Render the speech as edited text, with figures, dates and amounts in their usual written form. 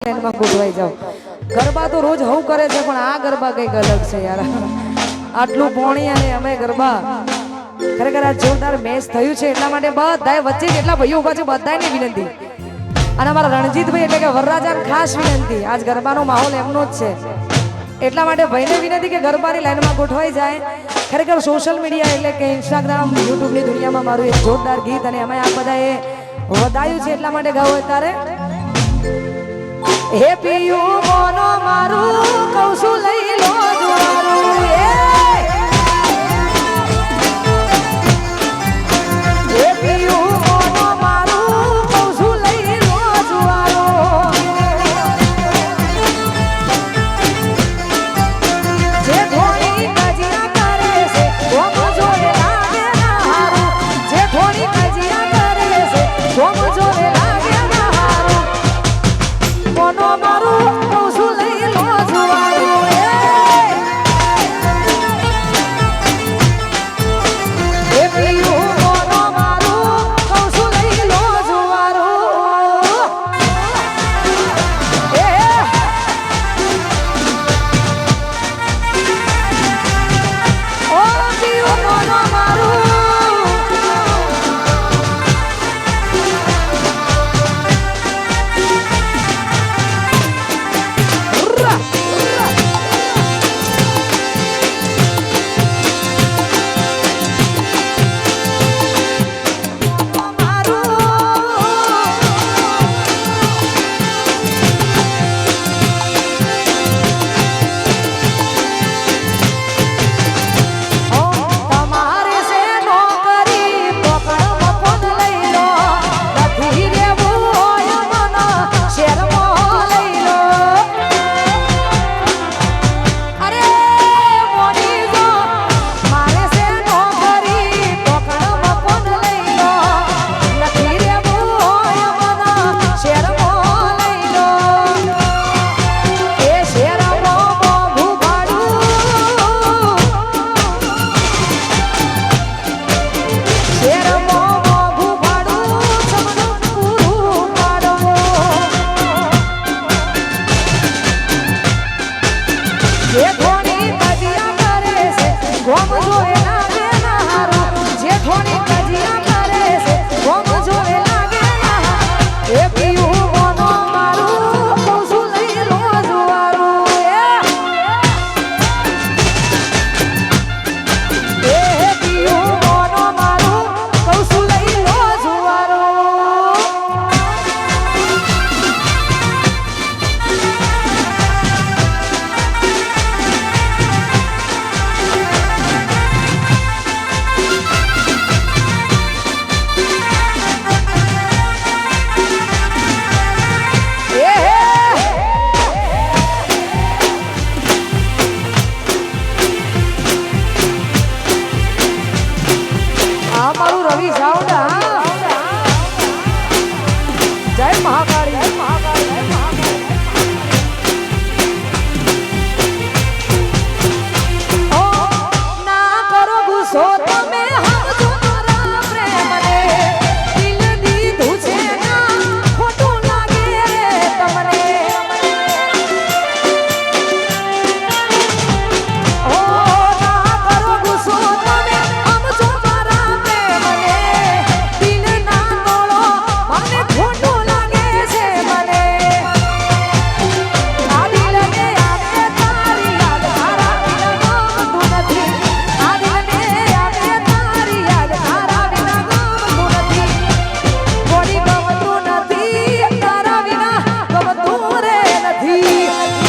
લાઈનમાં ગોઠવાઈ જાવ। ગરબા તો રોજ હવ કરે છે પણ આ ગરબા કઈક અલગ છે યાર। આટલું પોણી અને અમે ગરબા ખરેખર આ જોરદાર મેચ થયું છે એટલા માટે બધાય વચ્ચે જેટલા ભાઈઓ ઉભા છે બધાયને વિનંતી અને અમારા રણજીતભાઈ એટલે કે વરરાજાને ખાસ વિનંતી આજ ગરબાનો માહોલ એમનો જ છે એટલા માટે ભાઈને વિનંતી કે ગરબાની લાઈનમાં ગોઠવાઈ જાય। ખરેખર સોશિયલ મીડિયા એટલે કે ઇન્સ્ટાગ્રામ યુટ્યુબની દુનિયામાં મારું એક જોરદાર ગીત અને અમે આ બધાએ વધાયું છે એટલા માટે ગાવું અત્યારે હે પિયું મોનો મારું કૌશું લઈ લો જુવારું હે પિયું મોનો મારું કૌશું લઈ લો જુવારું જે થોડી કજિયા કરે છે કોમ જોડે લાગે ના હારું જે થોડી કજિયા કરે છે કોમ જોડે લાગે ના હારું મોનો મારું